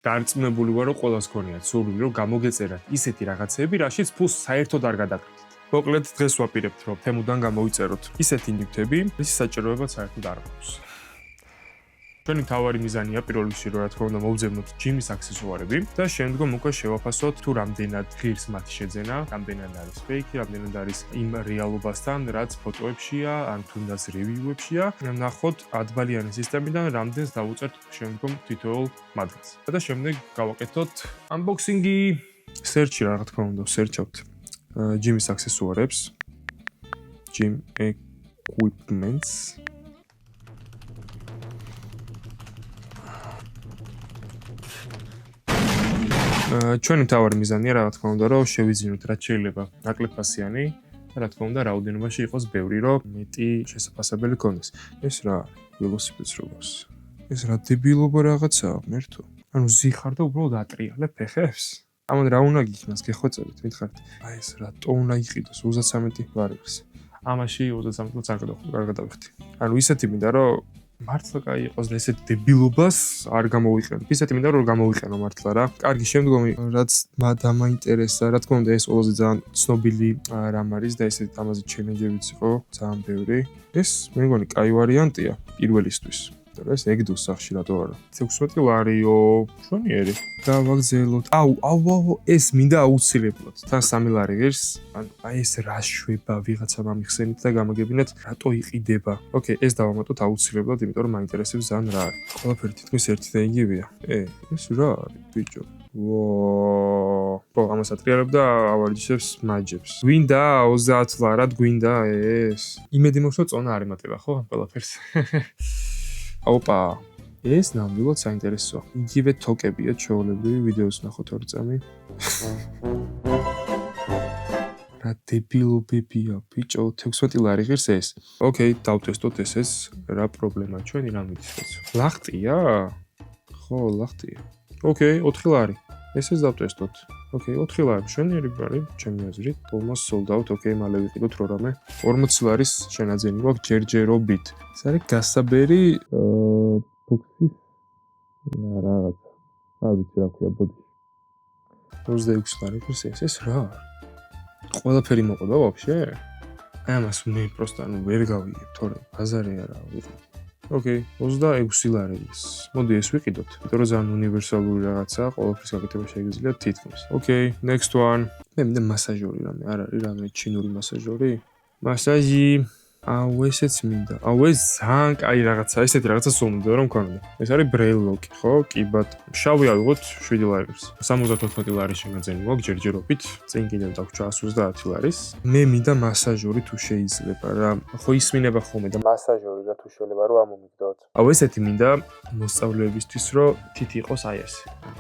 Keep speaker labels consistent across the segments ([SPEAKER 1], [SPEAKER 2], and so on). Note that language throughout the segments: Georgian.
[SPEAKER 1] დარწმუნებული ვარ, რომ ყველას გქონიათ სურვილი, რომ გამოგეწერათ ისეთი რაღაცები, რაშიც ფულს საერთოდ არ გადაგრით. მოკლედ დღეს ვაპირებთ, რომ თემუდან გამოვიწეროთ ისეთი ნივთები, რის საჭიროებაც საერთოდ არ გვაქვს. ჩვენი მთავარი მიზანია პირველ რიგში, რა თქმა უნდა, მოვძებნოთ ჯიმის აქსესუარები და შემდგომ უკვე შევაფასოთ თუ რამდენად ღირს მათი შეძენა, რამდენად არის ფეიქი, რამდენად არის იმ რეალობასთან, რაც ფოტოებშია, ან თუნდაც რევიუებშია. ნახოთ ადბალიანი სისტემიდან რამდენს დავუწერთ შემდგომ თითოეულ მათგანს. და შემდეგ გავაკეთოთ unboxing-ი. Search-ი რა თქმა უნდა, search-ავთ ჯიმის აქსესუარებს. Gym equipments. ჩვენი მთავარი მიზანია რა თქმა უნდა რომ შევიძინოთ რაც შეიძლება ნაკლებფასიანი და რა თქმა უნდა რაოდენობაში იყოს ბევრი რომ მეტი შესაძლებელი გქონდეს. ეს რა ველოსიპედს როგორც ეს რა დებილობა რაღაცაა მერთო. ანუ ზიხარ და უბრალოდ ატრიალე ფეხებს. ამან რა უნდა გიქნას გეხვეწებით მითხარით. აი ეს რატო უნდა იყიდოს 33 ვარილის. ამაში 33 კარგად დავიხდი. ანუ ისეთი მინდა რომ მართლა კაი იყოს ესეთი დებილობას არ გამოვიყენო. ისეთი მინდა რომ გამოვიყენო მართლა რა. კარგი შემდგომი რაც დამაინტერესა, რა თქმა უნდა ეს ყველაზე ძალიან ცნობილი რამ არის და ესეთი ამაზე ჩელენჯებიც იყო ძალიან ბევრი. ეს მე მგონი კაი ვარიანტია პირველისთვის. და ეს ეგდოს სახში რატო არა? 16 ლარიო, შონიერი. დავაგზელოთ. აუ, ეს მინდა აუცილებლად. თან 3 ლარი ღირს. აი ეს რა შვება ვიღაცა მომიხსენით და გამაგებინეთ რატო იყიდება. ოკეი, ეს დავამატოთ აუცილებლად, იმიტომ რომ მაინტერესებს ძალიან რა არის. ყველაფერი თითქმის ერთი და იგივეა. ეს რა არის, ბიჭო? ამას ატრიალებ და ავარჯიშებს მაჯებს. გვინდა 30 ლარად გვინდა ეს. იმედი მაქვს რომ წონა არ ემატება, ხო, ამ ყველაფერს. ოპა, ეს ნამდვილად საინტერესოა. იგივე თოკებია ჩვეულებრივი ვიდეოს ნახოთ 2 წამი. რა დებილობებია, ბიჭო, 16 ლარი ღირს ეს. ოკეი, დავტესტოთ ეს რა პრობლემაა ჩვენი რა მითხრეთ. ლახტია? ხო, ლახტია. ოკეი, 4 ლარი. ეს დავტესტოთ. ოკეი, 4 ლარი. შენიერი არის, ჩემი აზრით. almost sold out. ოკეი, მალე ვიყიდოთ რამე. 40 ლარის შენაძენი გვაქვს ჯერჯერობით. ეს არის გასაბერი ბოქსის რაღაცა. არ ვიცი რა ქვია ბოდიში. 26 ლარი ღირს ეს რა არის? ყველაფერი მოყვა ვაფშე? ამას მე პროსტა ვერ გავიგებ, თორე ბაზარი არა ვიყიდე. ოკეი, 26 ლარი ის. მოდი ეს ვიყიდოთ, იმიტომ რომ ძალიან უნივერსალური რაღაცაა, ყველაფრის გაკეთება შეიძლება თითქმის. ოკეი, next one. მე მინდა მასაჟორი რამე, არ არის რამე ჩინური მასაჟორი? მასაჟი. ესეც მინდა. ეს ძალიან კაი რაღაცაა, ესეთი რაღაცა სულ რომ მქონოდა. ეს არის braille lock, ხო? კი ბატ. შავი ავიღოთ 7 ლარის. 74 ლარის შეგაძენი გვაქვს ჯერჯერობით. წინ კიდევ დაგვჭა 130 ლარის. მე მინდა მასაჟორი თუ შეიძლება რა. ხო ისმინება ხოლმე და მასაჟორი რა თუ შეიძლება რომ ამომიგდოთ. ესეთი მინდა მოსწავლეებისთვის რომ თითი იყოს აი ეს.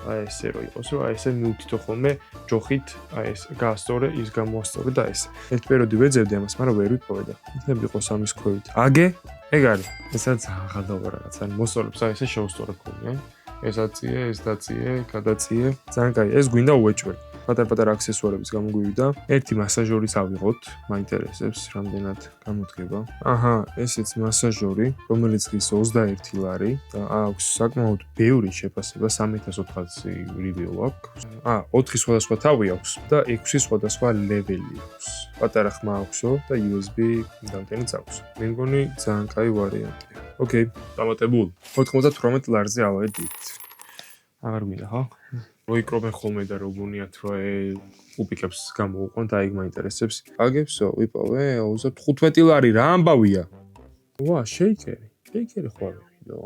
[SPEAKER 1] აი ესე რო იყოს რომ აი ესე მივთითო ხოლმე ჯოხით აი ეს გაასწორე ის გამოასწორე და ეს. ერთ პერიოდი ვეძებდი ამას, მაგრამ ვერ ვიპოვე და იქნები იყოს ამის ქვევით. აგე? ეგ არის. ესაც ძალიან ღალატობა რაღაც. ან მოსწავლებს აი ესე შეუსწორებ ხოლმე. ეს აწიე, ეს დაწიე, გადაწიე. ძალიან კაი. ეს გვინდა უეჭველი. პატარ-პატარა აქსესუარების გამოგვივიდა. ერთი მასაჟორის ავიღოთ, მაინტერესებს რამდენად გამოდგება. აჰა, ესეც მასაჟორი, რომელიც ღირს 21 ლარი და აქვს საკმაოდ ბევრი შეფასება, 3400 რივიუ აქვს. 4 სხვადასხვა თავი აქვს და 6 სხვადასხვა ლეველი აქვს. პატარა ხმა აქვსო და USB დამტენიც აქვს. მე მგონი ძალიან კაი ვარიანტია. ოკეი, დამატებულ. 98 ლარზე ავედით. აღარ გვინდა, ხო? მოიკრობენ ხოლმე და როგუნიათ რომ უპიკებს გამოვუყონ და ეგ მაინტერესებს. აგებსო, ვიპოვე 15 ლარი რა ამბავია? შეიკერი ხო არ ვიყიდო.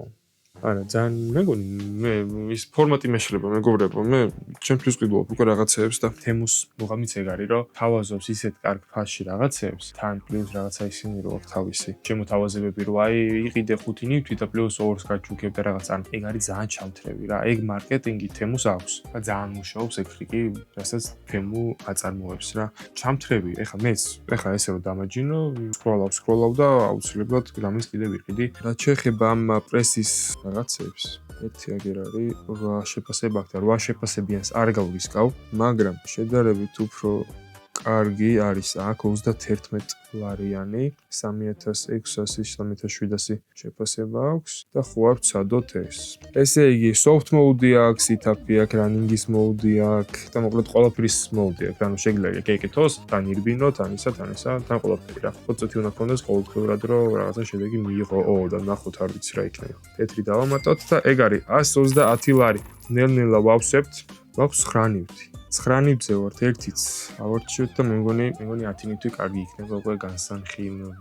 [SPEAKER 1] არა, ძალიან მეგონი მე ის ფორმატი მეშლება მეგობრებო, მე ჩემთვის ყიდულობ უკვე რაღაცეებს და თემუს მოგამიც ეგ არის რომ თავაზობს ისეთ კარგ ფასში რაღაცეებს, თან პლუს რაღაცა ისინი რო აქვს თავისი. შემოთავაზებები რომ აი იყიდე 5 ნივთი და პლუს 2-ს გაჩუქებ და რაღაც ან ეგ არის ძალიან ჩამთრევი რა. ეგ მარკეტინგი თემუს აქვს. და ძალიან მუშაობს ეგ ფრიკი, რასაც თემუ აწარმოებს რა. ჩამთრევი, ეხა მეც, ეხა ესე რომ დამაჯინო, სკროლავ და აუცილებლად გრამის კიდე ვიყიდი. რაც შეეხება ამ პრესის რაღაცებს. ერთი აგერ არის 8 შეფასება აქვს და 8 შეფასებიანს არ გავრისკავ, მაგრამ შედარებით უფრო კარგი არის აქ 31 ლარიანი 3600-3700 შეფასება აქვს და ხო არ ვცადოთ ეს. ესე იგი soft mode აქვს, setup-ი აქვს, running-ის mode აქვს და მოკლედ ყველაფრის mode აქვს. ანუ შეგიძლია გეკეთოს, თან ირბინოთ, თან ყველაფერი რა. ხო წუთი უნდა გქონდეს ყოველდღიურად რომ რაღაცა შედეგი მიიღო. და ნახოთ არ ვიცი რა იქნება. თეთრი დავამატოთ და ეგ არის 130 ლარი. ნელ-ნელა ვავსებთ, გვაქვს 9 ნივთი. 9 ნივთზე ვართ ერთიც. ავარჩიოთ და მე მგონი 10 ნივთი კარგი იქნება უკვე განსახინვლებ.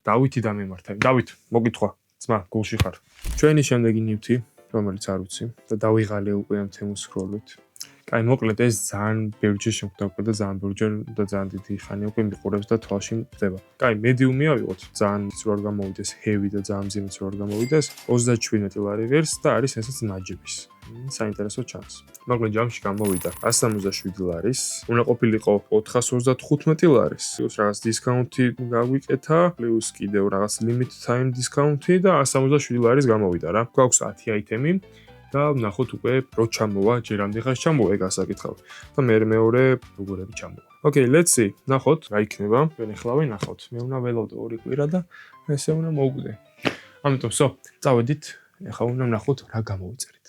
[SPEAKER 1] დავითი დამემართა. დავით, მოგითხრა, ძმა, გულში ხარ. ჩვენი შემდეგი ნივთი, რომელიც არ ვიცი და დავიღალე უკვე ამ თემის სკროლით. კაი, მოკლედ ეს ძალიან ბევრჯერ შემოგვდა და ძალიან ბევრჯერ და ძალიან დიდი ხანი უკვე მიყურებს და თვალში მდება. კაი, მედიუმი ავიღოთ, ძალიან ძრო არ გამოვიდეს, heavy და ძალიან მძიმე ძრო არ გამოვიდეს, 37 ლარი ღირს და არის ესეც ნაჯების. საინტერესო ჩანს. მოკლედ ჯამში გამოვიდა 177 ლარის, უნდა ყოფილიყო 435 ლარის. პლუს რაღაც დისკაუნტი გაგვიკეთა, პლუს კიდევ რაღაც limit time დისკაუნტი და 177 ლარის გამოვიდა რა. გვაქვს 10 აიტემი და ნახოთ უკვე რო ჩამოვა, ჯერ ამდენხანს ჩამოვა ეგ ასაკითხავ და მე მეორე როგორები ჩამოვა. Okay, let's see. ნახოთ რა იქნება. ჩვენ ახლა ვინახოთ. მე უნდა ველოდო 2 კვირა და ესე უნდა მოვკვდე. ამიტომ წავედით. ახლა უნდა ნახოთ რა გამოვიწერეთ.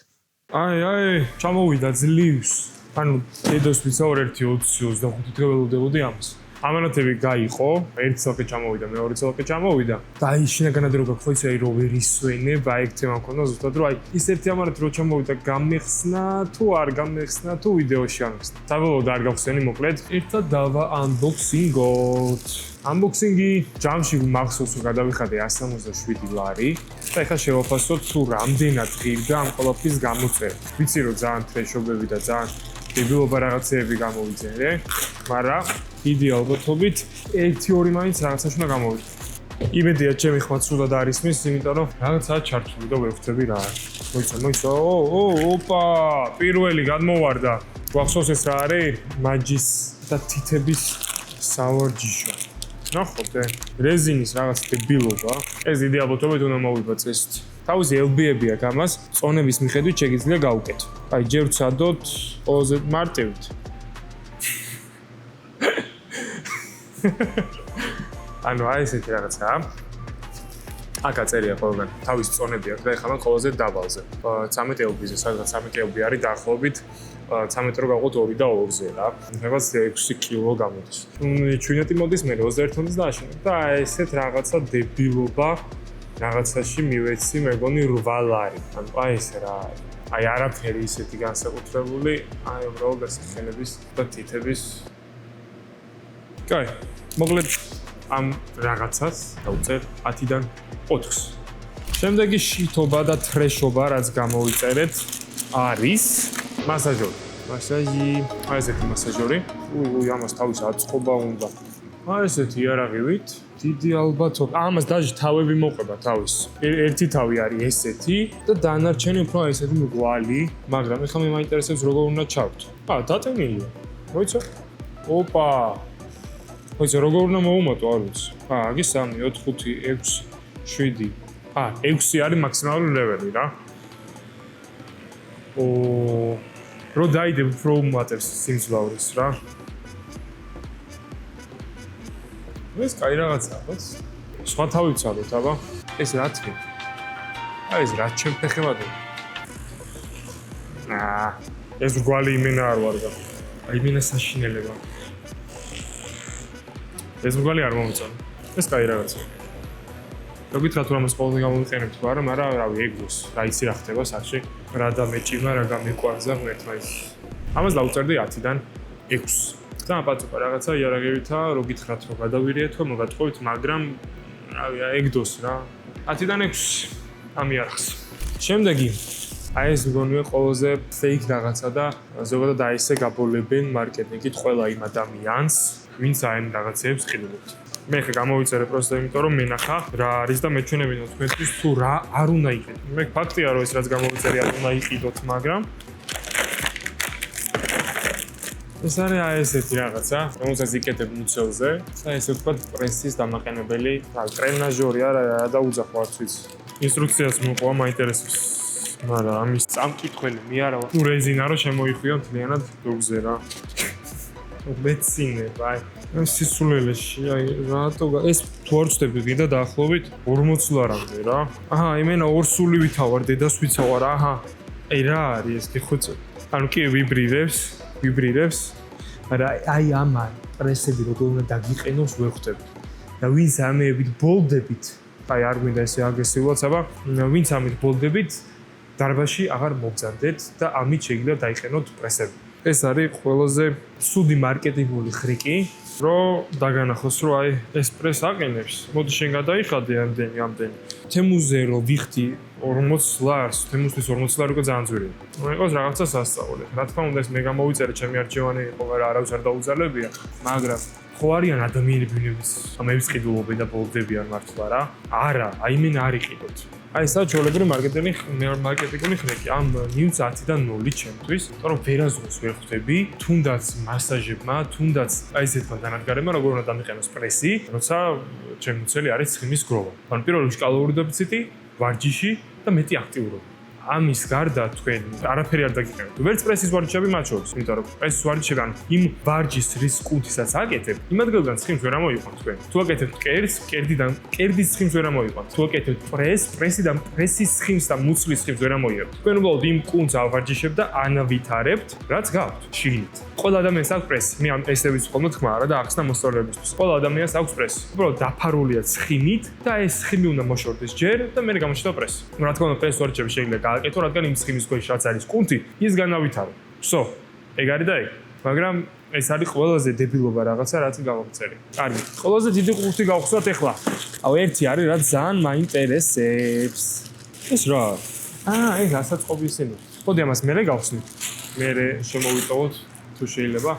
[SPEAKER 1] აი, ჩამოვიდა ძლივს. ანუ დედოს ვიცავ 1.20-25 ველოდებოდი ამას. ამანათები გაიყო, ერთი ცალკე ჩამოვიდა, მეორე ცალკე ჩამოვიდა. და აი შინაგანად რო გაქვიცი, აი რო ვერ ისვენებ, აი ეგ თემა მქონდა ზუსტად რომ აი ის ერთი ამანათი რო ჩამოვიდა, გამეხსნა თუ არ გამეხსნა თუ ვიდეოში ამეხსნა. საბოლოოდ არ გავხსენი მოკლედ. ერთად დავა unboxing-ot. Unboxing-ი ჯამში მახსოვს რომ გადავიხადე 177 ლარი და ეხლა შევაფასოთ თუ რამდენად ღირდა ამ ყველაფრის გამოწერა. ვიცი რომ ძალიან თრეშობები და ძალიან დებილობა რაღაცეები გამოვიწერე, მაგრამ დიდი ალბათობით 1-2 მაინც რაღაცაში უნდა გამოვიდე. იმედია ჩემი ხმა ცუდად არ ისმის, იმიტომ რომ რაღაცაა ჩართული და ვერ ვხვდები რა არის. მოიცა. ოპა, პირველი გადმოვარდა. გვახსოვს ეს რა არის? მაჯის და თითების სავარჯიშო. ნახოთ, რეზინის რაღაც დებილობა. ეს დიდი ალბათობით უნდა მოვიბაწესთ. თავისი LB-ები აქვს ამას, წონების მიხედვით შეგიძლია გავუკეთო. აი, ჯერ ვცადოთ ყველაზე მარტივით. ანუ აი ესეთი რაღაცაა. აქ აწერია ყველგან თავისი წონები აქვს და ეხლა მან ყველაზე დაბალზე. 13 LB-ზე, სადღაც 13 LB არის დაახლოებით 13 რო გავყოთ 2 და 2-ზე რა. რაღაც 6 კილო გამოდის. ჩვენეთი მოდის მე 21 თონის დააშენებ და ესეთ რაღაცა დებილობა რაღაცაში მივეცი მეგონი 8 ლარი. ანუ აი ეს რა არის. აი არაფერი ისეთი განსაკუთრებული, აი უბრალოდ ეს ხელების და თითების. კაი, მოკლედ ამ რაღაცას დავწერ 10-დან 4-ს. შემდეგი შითობა და თრეშობა რაც გამოვიწერეთ არის მასაჟორი. მასაჟი, აი ესეთი მასაჟორი. ამას თავის აწყობა უნდა. აი ესეთი იარაღივით. დიდი ალბათობით. ამას დაჟე თავები მოყვება თავის. ერთი თავი არის ესეთი და დანარჩენი უფრო ესეთი მრგვალი, მაგრამ ეხლა მე მაინტერესებს როგორ უნდა ჩავთ. დატენილია. მოიცა? ოპა. მოიცა როგორ უნდა მოუმატო, არ ვიცი. აგი 3, 4, 5, 6, 7. 6 არის მაქსიმალური ლეველი რა. რო დაიდებ უფრო უმატებს სიმძლავრეს რა. ეს კაი რაღაცაა, ხო? სხვა თავი ვცადოთ, აბა. ეს რა თქმა. აი ეს რა ჩემ ფეხებად. ეს გვალი იმენა არ ვარ და. აი იმენა საშინელება. ეს გვალი არ მომწონს. ეს კაი რაღაცაა. რა გითხრათ რომ ამას ყოველდღე გამოვიყენებთ, მაგრამ არა, რავი, ეგროს. რა იცი რა ხდება სახში? რა დამეჭიმა, რა გამიყვარზა ღმერთმაის. ამას დავწერდი 10-დან 6. და პაწუპა რაღაცა იარაღებითა რო გითხრათ რომ გადავირიეთ ხო მოგატყობთ, მაგრამ რავი, ეგდოს რა. 10-დან 6 ამ იარაღს. შემდეგი აი ეს მგონია ყველაზე fake რაღაცა და ზოგადად აი ესე გაბოლებენ მარკეტინგით ყველა იმ ადამიანს, ვინც აი ამ რაღაცებს ყიდულობთ. მე ხე გამოვიწერე პროსტა იმიტომ რომ მენახა რა არის და მეჩვენებინოთ თქვენთვის თუ რა არ უნდა იყიდოთ. მე ფაქტია რომ ეს რაც გამოვიწერე არ უნდა იყიდოთ, მაგრამ ეს არის აი ესეთი რაღაცა, რომელსაც იკეთებ მუცელზე და ესე ვთქვათ პრესის დამაყენებელი, ტრენაჟორი არა დაუძახო არც ვიცი. ინსტრუქციას მოყვა მაინტერესებს. მაგრამ ამის წამკითხველი მე არა ვარ. რეზინა რო შემოიხვიო მთლიანად დოგზე რა. მეცინებ აი. სისულელეში აი რატო ეს თუ არ ვწდები გინდა დაახლოებით 40 ლარამდე რა. აჰა, იმენა ორსული ვითავარ, დედას ვიცავარ, აჰა. აი რა არის ეს გიხოცე. ანუ კი ვიბრირებს. მაგრამ აი ამან პრესები როგორ უნდა დაგიყენოს ვერ ხვდები. და ვინც ამეებით ბოლდებით, აი არ გვინდა ესე აგრესიულად, აბა, ვინც ამით ბოლდებით, დარბაზში აღარ მოგზარდეთ და ამით შეიძლება დაიყენოთ პრესები. ეს არის ყველაზე ცუდი მარკეტინგული ხრიკი, რომ დაგანახოს, რომ აი ეს პრეს აყენებს. მოდი შენ გადაიხადე ამდენი. თემუზე რო ვიხდი 40 ლარს, თემუსთვის 40 ლარი უკვე ძალიან ძვირია. იყოს რაღაცა სასწაული. რა თქმა უნდა, ეს მე გამოვიწერე, ჩემი არჩევანი იყო, არავის არ დაუძალებია, მაგრამ ხო არიან ადამიანები, ვინც ამების ყიდულობენ და ბოლდებიან მართლა რა? არა, აი მე არ იყიდოთ. აი საჩოლებრივი მარკეტინგული ხრიკი ამ ნიუც 10-დან 0 ჩემთვის, იმიტომ რომ ვერაზღს ვერ ხვდები, თუნდაც მასაჟებმა, თუნდაც აი ესეთმა განადგარებმა როგორ უნდა დამიყენოს პრესი, როცა ჩემი მუცელი არის ცხიმის გროვა. ანუ პირველ რიგში კალორიული დეფიციტი, ვარჯიში და მეტი აქტიურობა. ამის გარდა თქვენ არაფერი არ დაგიყენებთ. ვერც პრესის ვარჯიშები მაჩვენებს, იმიტომ რომ პრესის ვარჯიშები ან იმ ვარჯის რის კუნთისაც აკეთებ, იმ ადგილიდან ცხიმს ვერ ამოიყვანთ თქვენ. თუ აკეთებთ კერს, კერდის ცხიმს ვერ ამოიყვანთ. თუ აკეთებთ პრესიდან პრესის ცხიმს და მუცლის ცხიმს ვერ ამოიყვანთ. თქვენ უბრალოდ იმ კუნთს ავარჯიშებთ და ანავითარებთ, რაც გაქვთ შიგნით. ყველა ადამიანს აქვს პრესი. მე ამ ესების ხოლმე თქმა არა და ახსნა მოსწავლეებისთვის. ყველა ადამიანს აქვს პრესი. უბრალოდ დაფარულია ცხიმით და ეს ცხიმი უნდა მოშორდეს ჯერ და მე გამოჩნდა პრესი. რა თქმა უნდა, პრესის ვარჯიშები შეიძლება გააკეთო, რადგან იმ ცხიმის ქვეშ რაც არის კუნთი, ის განავითარო. ვსო, ეგ არის და ეგ. მაგრამ ეს არის ყველაზე დებილობა რაღაცა, რაც გავაგწერი. კარგი. ყველაზე დიდი ყურთი გავხსნათ ახლა. აუ ერთი არის, რაც ძალიან მაინტერესებს. ეს რა? ეს ასაწყობი ისინი. ხოდი ამას მე გავხსნით. მე შემოვიტოვოთ თუ შეიძლება.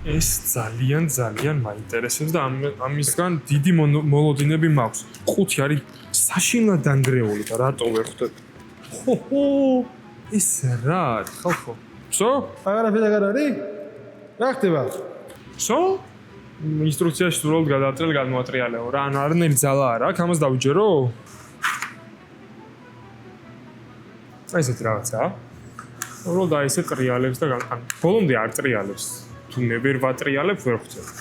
[SPEAKER 1] ეს ძალიან მაინტერესებს და ამისგან დიდი მოლოდინები მაქვს. ყუთი არის საშინლად დანგრეული და რატო ვერ ხვდები? ეს რა არის ხალხო? ვსო?
[SPEAKER 2] აღარაფერი აღარ არის? რა ხდება?
[SPEAKER 1] ვსო? ინსტრუქციაში უბრალოდ გადაატრიალე, გადმოატრიალეო რა. ანუ არანაირი ძალა არ აქვს, ამას დავიჯერო? ესეთ რაღაცაა. უბრალოდ აი ესე ტრიალებს და ან ბოლომდე არ ტრიალებს. თუ მე ვერ ვატრიალებ, ვერ ხვდები.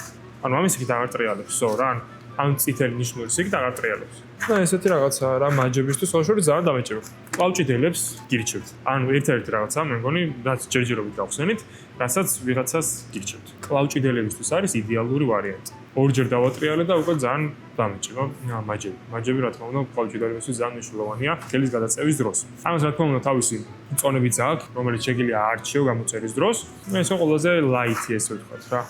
[SPEAKER 1] ანუ ამის იქით აღარ ტრიალებს, ვსო რა. ან წითელი ნიშნული იქით აღარ ტრიალებს. და ესეთი რაღაცაა რა, მაჯებისთვის ოშორი ძალიან დამეჭება. კლავჭიდელებს გირჩევთ. ანუ ერთ-ერთი რაღაცაა, მე მგონი, რაც ჯერჯერობით გავხსენით, რასაც ვიღაცას გირჩევთ. კლავჭიდებისთვის არის იდეალური ვარიანტი. ორჯერ დავატრიალე და უკვე ძალიან დამეჭება მაჯები. მაჯები რა თქმა უნდა, კლავჭიდებისთვის ძალიან მნიშვნელოვანია ხელის გადაწევის დროს. ამას რა თქმა უნდა თავისი მწონებიც აქვს, რომელიც შეგიძლია აარჩიო გამოწერის დროს. ეს ყველაზე ლაითი ესე ვთქვათ რა.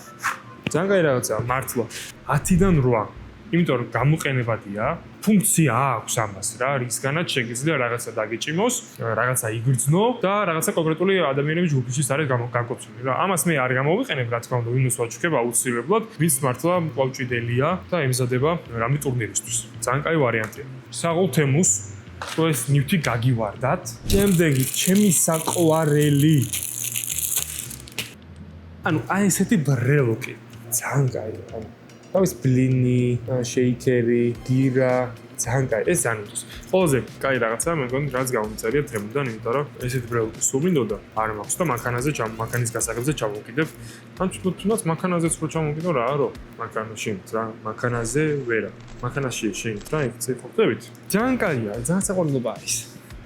[SPEAKER 1] ძალიან კაი რაღაცაა, მართლა. 10-დან 8. იმიტომ რომ გამოყენებადია, ფუნქცია აქვს ამას რა, რისგანაც შეგიძლია რაღაცა დაგეჭიმოს, რაღაცა იგრძნო და რაღაცა კონკრეტული ადამიანების ჯგუფის არის განკუთვნილი რა. ამას მე არ გამოვიყენებ, რა თქმა უნდა, ვინმეს ვაჩუქებ აუცილებლად, ვინც მართლა კლავჭიდელია და ემზადება რამე ტურნირისთვის. ძალიან კაი ვარიანტია. საღოლ თემუს, თუ ეს ნივთი გაგივარდათ, შემდეგი ჩემი საყვარელი. ანუ აი ესეთი ბრელოკი. ძალიან კაი. თავის ბლინი, შეიქერი, გირა, ძალიან კაი, ეს ძალიან უთოს. ყველაზე კაი რაღაცაა, მე მგონი, რაც გამომწერია თემუდან, იმიტომ რომ ესეთი ბრელოკი სულ მინდოდა, არ მაქვს და მანქანის გასაღებზე ჩამოვკიდებ. ან თუნდაც მანქანაზეც რო ჩამოვკიდო რა, რო მანქანაში რა, მანქანაზე ვერა. მანქანაში შენ რა, ეს ყოფდებით. ძალიან კაია, ძალიან საყვარელობა არის.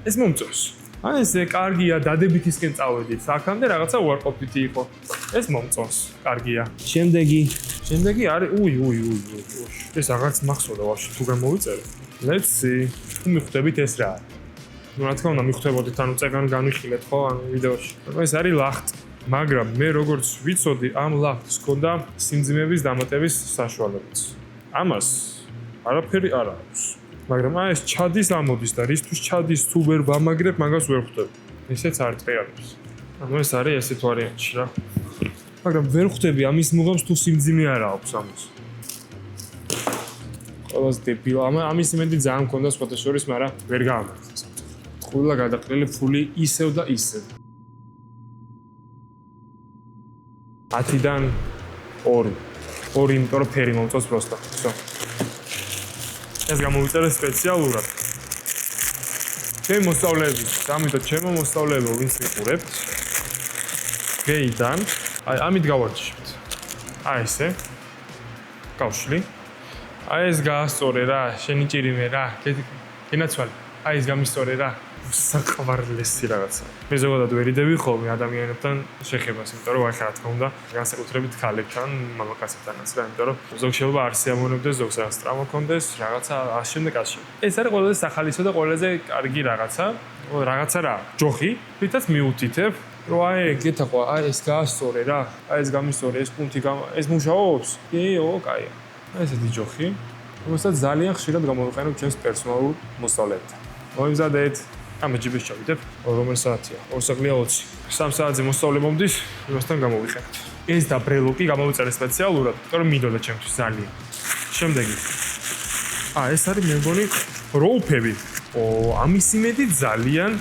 [SPEAKER 1] ეს მომწონს. ან ესე კარგია, დადებითისკენ წავედით. აქამდე რაღაცა უარყოფითი იყო. ეს მომწონს, კარგია. შემდეგი არის ეს აღარც მახსოვდა ვაფშე თუ გამოვიწერე. Let's see. თუ მიხვდებით ეს რა არის. ну რა თქმა უნდა მიხვდებოდით ანუ წეგან განვიხილეთ ხო ანუ ვიდეოში. ეს არის ლახტი. მაგრამ მე როგორც ვიცოდი ამ ლახტს ჰქონდა სიმძიმების დამატების საშუალებაც. ამას არაფერი არ აქვს. მაგრამ აი ეს ჩადის ამოდის და რისთვის ჩადის თუ ვერ ვამაგრებ მაგას ვერ ხვდები. ესეც არ ტრიალებს. ანუ ეს არის ესეთ ვარიანტში რა. მაგრამ ვერ ხვდები ამის მუღამს თუ სიმძიმე არ აქვს ამას. ყველას დებილ ამის იმედი ძალიან მქონდა სხვათა შორის, მაგრამ ვერ გაამართლეს. ყველა გადაყრილი ფული ისევ და ისევ. 10-დან 2. 2, იმიტომ რომ ფერი მომწონს პროსტა. Всё. ეს გამოვიწერე სპეციალურად. ჩემი მოსწავლეები, ამიტომ ჩემო მოსწავლეებო, ვინც იყურებთ. გეიდან, აი ამით გავარჯიშებთ. აი ესე. გავშლი. აი ეს გაასწორე რა, შენი ჭირიმე რა. გენაცვალე. აი ეს გამისწორე რა. საყვარლესი რაღაცა. მე ზოგადად ვერიდები ხოლმე ადამიანებთან შეხებას, იმიტომ რომ აი რა თქმა უნდა, განსაკუთრებით ქალებთან, მამაკაცებთანაც რა, იმიტომ რომ ზოგ შეიძლება არ სიამოვნებდეს, ზოგს რაღაც ტრავმა კონდეს, რაღაცა ამავე კაცში. ეს არის ყველაზე სახალისო და ყველაზე კარგი რაღაცა. რაღაცა რა, ჯოხი, რითაც მიუთითებ, რომ აი გეთახვა, აი ეს გაასწორე რა, აი ეს გამისწორე, ეს პუნქტი ეს მუშაობს. იო, კაია. აი ესეთი ჯოხი, რომელსაც ძალიან ხშირად გამოვიყენებ ჩემს პერსონალურ მოსწავლეებთან. მოიმზადეთ. ამ ჯიბეს ჩავიდებ, რომელი საათია? 2:20. 3 საათზე მოსწავლე მომდის, იმასთან გამოვიყენებთ. ეს და ბრელოკი გამოვიწერე სპეციალურად, იმიტომ რომ მინდოდა ჩემთვის ძალიან. შემდეგი. ეს არის მე მგონი როუფები. ამის იმედი ძალიან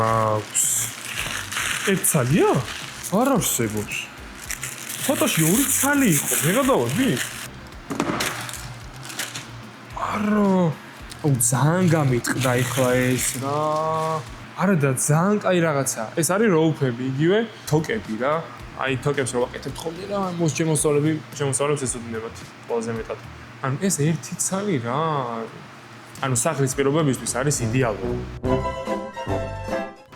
[SPEAKER 1] მაქვს. ერთ ცალია? არ არსებობს. ფოტოში 2 ცალი იყო, მე გადავადი? არო ძალიან გამიტყდა ეხლა ეს რა. არა და ძალიან კაი რაღაცა. ეს არის როუფები, იგივე თოკები რა. აი თოკებს რო ვაკეთებ ხოლმე რა, შემოსავლებს ესოდინებათ ყველაზე მეტად. ანუ ეს ერთი ცალი რა. ანუ სახლის პირობებისთვის არის იდეალური.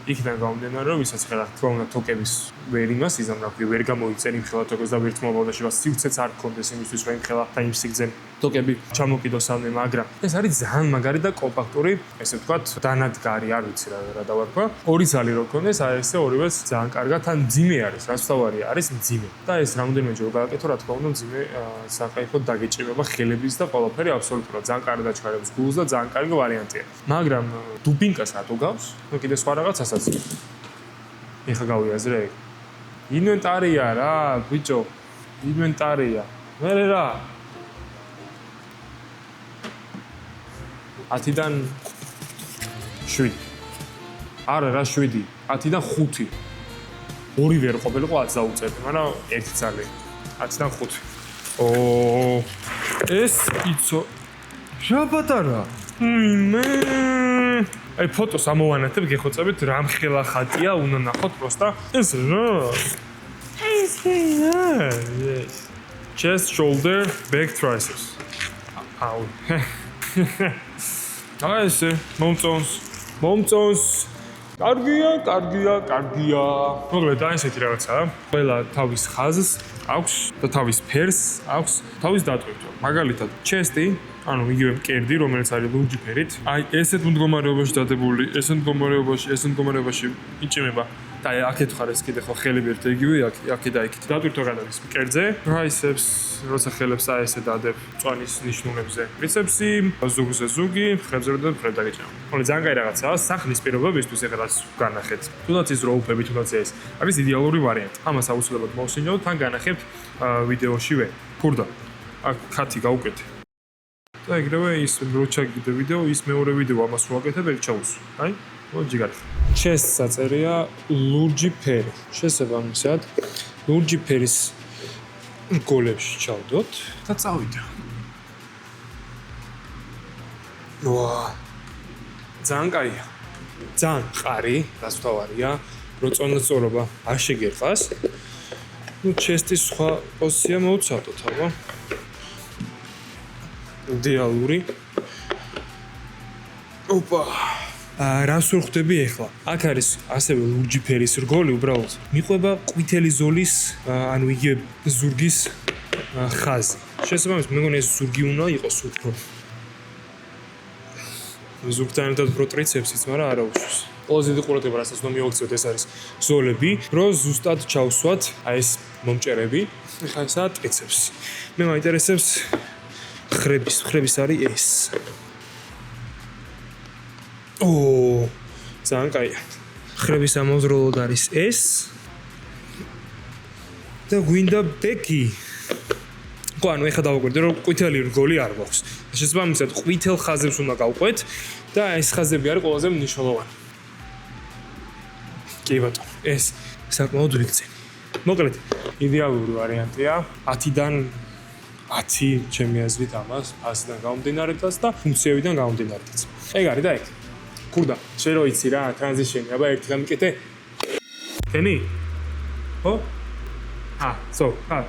[SPEAKER 1] იქიდან გამომდინარე, რომ ვისაც ხელა თქმა უნდა თოკების ვერ იმას იზამრაფი, ვერ გამოიწენ იმ ხელა თოკებს და ვერც მომავალში სივრცეც არ გქონდეს იმისთვის, რომ იმ ხელა და იმ სიგრძენ თოკები ჩამოკიდოსავდნენ, მაგრამ ეს არის ძალიან მაგარი და კომპაქტური, ესე ვთქვათ, დანადგარი, არ ვიცი რა დავარქვა. 2 ძალი რო გქონდეს, აი ესე ორივეს ძალიან კარგად, თან მძიმე არის, რაც თავარია, არის მძიმე. და ეს რამდენიმეჯერ გააკეთო, რა თქმა უნდა, მძიმე საკაიფოდ დაგეჭირება ხელების და ყველაფერი აბსოლუტურად ძალიან კარგად აჩქარებს გულს და ძალიან კარგი ვარიანტია. მაგრამ დუბინკას რატო გავს? ნუ კიდე სხვა რაღაცას ეხა გავიაზრე. ინვენტარია რა, ბიჭო. ინვენტარია. მე რა. 10-დან 7. არა რა 7. 10-დან 5. 2 ვერ ყოფილიყო 10 დაუწერდი, მაგრამ 1 ძალი. 10-დან 5. ეს იცო. რა პატარა. მე აი ფოტოს ამოვანათებ, გეხოცებით რამ ხელა ხატია, უნდა ნახოთ პროსტა. ეს რა? ეს რა? Chest, shoulder, back, triceps. აუ. აი ესე, მომწონს. კარგია. მოკლედ აი ესეთი რაღაცაა. ყველა თავის ხაზს აქვს და თავის ფერს აქვს, თავის დატვირთვა. მაგალითად, chest-ი ანუ იგივე მკერდი, რომელიც არის ლურჯი ფერით. აი, ესეთ მდგომარეობაში დადებული, ესეთ მდგომარეობაში იჭმება. და აქეთ ხარ ეს კიდე ხო ხელები ერთ იგივე, აქეთ და იქით. დატვირთვა გადადის მკერდზე, triceps, როცა ხელებს აი ესე დადებ წვანის ნიშნულებზე. triceps-ი, ზუგზე ზუგი, ხებზე და ფრედ დაგეჭამ. ხოლმე ძალიან კაი რაღაცაა სახლის პირობებისთვის, ეხლა განახეთ. თუნდაც ის როუფები, თუნდაც ეს არის იდეალური ვარიანტი. ამას აუცილებლად მოვსინჯოთ, თან განახებთ ვიდეოშივე. ფურდა. აქ ქათი გავუკეთე. და ეგრევე ის რო ჩაგიდე ვიდეო, ის მეორე ვიდეო ამას რო აკეთებ, ეგ ჩაუსვა. აი, მოიჯიგარი. chest-ს აწერია ლურჯი ფერი. შესაბამისად, ლურჯი ფერის გოლებში ჩავდოთ და წავიდე. ვა! ძალიან კაია. ძალიან ყარი, რაც თავარია, რო წონასწორობა არ შეგერყას. ნუ chest-ის სხვა პოზიცია მოვცადოთ, აბა. იდეალური. ოპა. რას ვხვდები ახლა? აქ არის ასევე ლურჯი ფერის რგოლი, უბრალოდ მიყვება ყვითელი ზოლის, ანუ იგივე ზურგის ხაზი. შესაბამისად, მე მგონი ეს ზურგი უნდა იყოს უფრო. ზურგთან ერთად უფრო ტრიცეპსიც, მაგრამ არა უშვის. ყველაზე დიდი ყურადღება, რასაც უნდა მივაქციოთ, ეს არის ზოლები, რომ ზუსტად ჩავსვათ აი ეს მომჭერები. ეხლა ესაა ტრიცეპსი. მე მაინტერესებს ხრების არის ეს. ძალიან კაია. ხრების ამავდროულად არის ეს. და გვინდა ბექი. ხო, ანუ ეხლა დავაკვირდე, რომ ყვითელი რგოლი არ გვაქვს. შესაბამისად, ყვითელ ხაზებს უნდა გავყვეთ და ეს ხაზები არის ყველაზე მნიშვნელოვანი. კი ბატონო, ეს საკმაოდ ვიქცენი. მოკლედ, იდეალური ვარიანტია 10-დან 10 ჩემი აზრით ამას, ფასიდან გამომდინარეც და ფუნქციებიდან გამომდინარეც. ეგ არის და ეგ. ქურდა, შენ რო იცი რა, ტრანზიშენი, აბა ერთი დამიკეთე. თენი? ხო?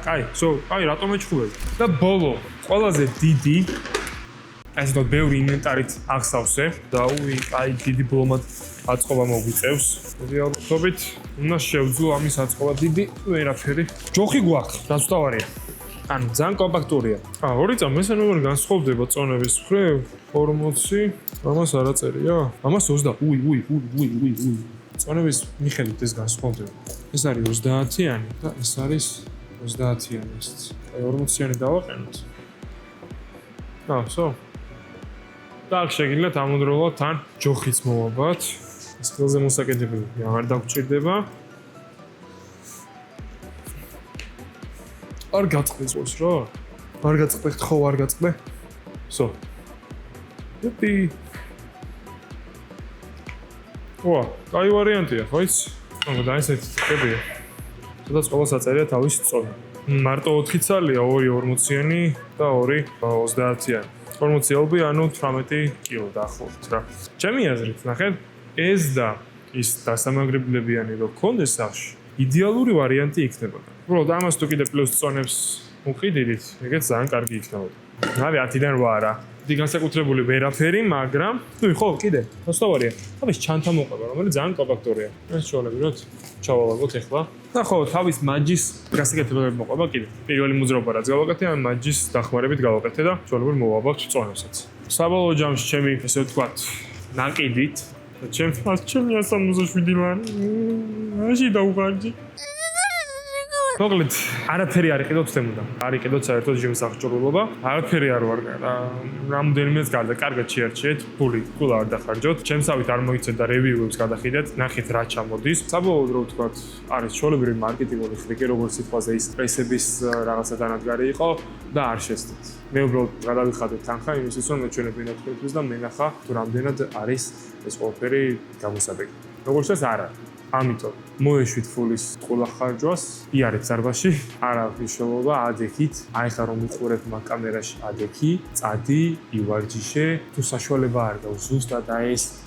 [SPEAKER 1] კაი, რატომ ეჩხუბები? და ბოლო, ყველაზე დიდი ასე რომ ბევრი ინვენტარით აღსავსე და კაი, დიდი ბლომად აწყობა მოგვიწევს. რეალურად უნდა შევძლო ამის აწყობა დიდი ვერაფერი. ჯოხი გვაქვს, დასწავარია. ანუ ძალიან კომპაქტურია. ორი წამი მესამე განსხვავდება წონების მხრივ 40, ამას არ აწერია. ამას 20. წონების მიხედვით ეს განსხვავდება. ეს არის 30-იანი და ეს არის 30-იანი ისიც. აი 40-იანი დავაყენოთ. და აქ შეგიძლიათ ამოდროულად თან ჯოხიც მოვაბათ. ეს ხელზე მოსაკეთებელი აღარ დაგჭირდება. არ გაწყდეს რა? არ გაწყდეს, ხო არ გაწყდა? ოპი. კაი ვარიანტია, ხო იცი? და ესეთი ტიპებია. სადაც ყოველს აწერია თავის წონა. მარტო 4 ცალია, 2 40-იანი და 2 30-იანი. 40-იანი, ანუ 18 კილო დაახლოებით რა. ჩემი აზრით, ნახეთ, ეს და ის დასამაგრებლებიანი რო გქონდეს სახში, იდეალური ვარიანტი იქნებოდა. უბრალოდ ამას თუ კიდე პლუს წონებს უყიდით, ეგეც ძალიან კარგი იქნებოდა. რავი 10-დან 8 რა. დიდი განსაკუთრებული ვერაფერი, მაგრამ ხო, კიდე, მოსწავარია. თავის ჩანთა მოყვება, რომელიც ძალიან კომპაქტურია. ეს შევალებინოთ, ჩავალაგოთ ახლა. და ხო, თავის მაჯის გასაკეთებლები მოყვება კიდე. პირველი მოძრაობა რაც გავაკეთე, ამ მაჯის დახმარებით გავაკეთე და შევალებინოთ მოვაბავთ წონებსაც. საბოლოო ჯამში ჩემი, ესე ვთქვათ, ნაკიდით და ჩემი 167 ლარი. მაშინ დაუღარჯი. მოკლედ, არაფერი არ იყიდოთ თემოდა. არ იყიდოთ საერთოდ ჟიმის აღჭურვილობა. არაფერი არ ვარ და რამდენიმეც გარდა კარგად შეარჩიეთ, ფული არ დახარჯოთ. ჩემსავით არ მოიცეთ და რევიუებს გადახიდეთ, ნახეთ რა ჩამოდის. საბოლოოდ რო ვთქვათ, არის ჩვეულებრივი მარკეტინგული ხრიკი, როგორც სიტყვაზე ის პრესების რაღაცა დანადგარი იყო და არ შეცდით. მე უბრალოდ გადავიხადეთ თანხა იმისთვის, რომ მეჩვენებინა თქვენთვის და მენახა თუ რამდენად არის ეს ყველაფერი გამოსადეგი. როგორც ეს არა. ამიტომ მოეშვით ფულის ყველა ხარჯვას, იარეთ ზარბაში, არა მნიშვნელობა, ადექით, აი ხა რომ მიყურეთ მაგ კამერაში ადექი, წადი, ივარჯიშე, თუ საშუალება არ გაქვს ზუსტად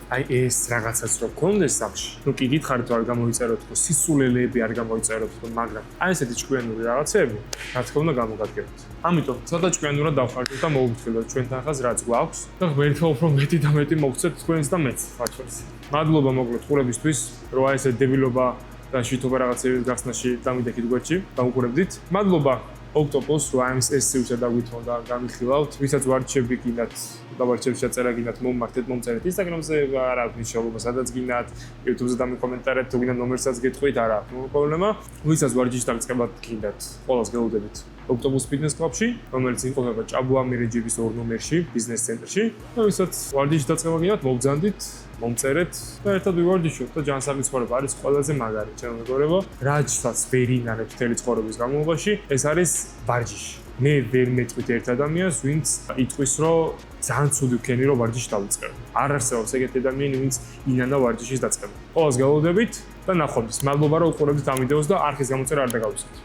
[SPEAKER 1] აი ეს რაღაცაც რო გქონდეს სახში. ნუ კი გითხარით თუ არ გამოიწეროთ, თუ სისულელეები არ გამოიწეროთ, მაგრამ აი ესეთი ჭკვიანური რაღაცები, რა თქმა უნდა გამოგადგებთ. ამიტომ ცოტა ჭკვიანურად დავხარჯოთ და მოუგრძელოთ ჩვენ თანხას რაც გვაქვს და ღმერთმა უფრო მეტი და მეტი მოგცეთ თქვენს და მეც, ხაჩვენს. მადლობა მოკლედ ყურებისთვის, რომ აი ესე დებილობა და შითობა რაღაცების გახსნაში დამიდექით გვერდში, დამუყურებდით. მადლობა ოქტოპოს, რომ ეს სიუჟეტი დაგვითმო და გამიხილავთ. ვისაც ვარჩები გინდათ, დავარჩევს შეწერა გინდათ, მომმართეთ, მომწერეთ Instagram-ზე, არა აქვს მნიშვნელობა, სადაც გინდათ, YouTube-ზე დამიკომენტარეთ, თუ გინდათ ნომერსაც გეტყვით, არა აქვს პრობლემა. ვისაც ვარჯიშს დაწყებათ გინდათ, ყველას გელოდებით. ოქტოპოს ფიტნეს კლუბში, რომელიც იმყოფება ჭაბუამი რეჯიბის 2 ნომერში, ბიზნეს ცენტრში. და ვისაც ვარჯიშს დაწყება გინდათ, მოგზანდით, მომწერეთ და ერთად ვივარჯიშოთ და ჯანსაღი ცხოვრება არის ყველაზე მაგარი, ჩემო მეგობრებო. რაჯსაც ვერ ინანებ მთელი ცხოვრების განმავლობაში, ეს არის ვარჯიში. მე ვერ მეტყვით ერთ ადამიანს, ვინც იტყვის, რომ ძალიან ცუდი ვქენი, რომ ვარჯიში დავიწყებ. არ არსებობს ეგეთი ადამიანი, ვინც ინანა ვარჯიშის დაწყება. ყველას გელოდებით და ნახვამდის. მადლობა, რომ უყურებთ ამ ვიდეოს და არხის გამოწერა არ დაგავიწყოთ.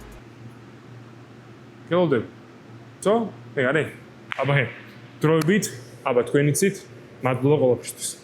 [SPEAKER 1] გელოდებით. ეგ არის? აბა დროებით, აბა თქვენიცით, მადლობა ყველაფერთვის.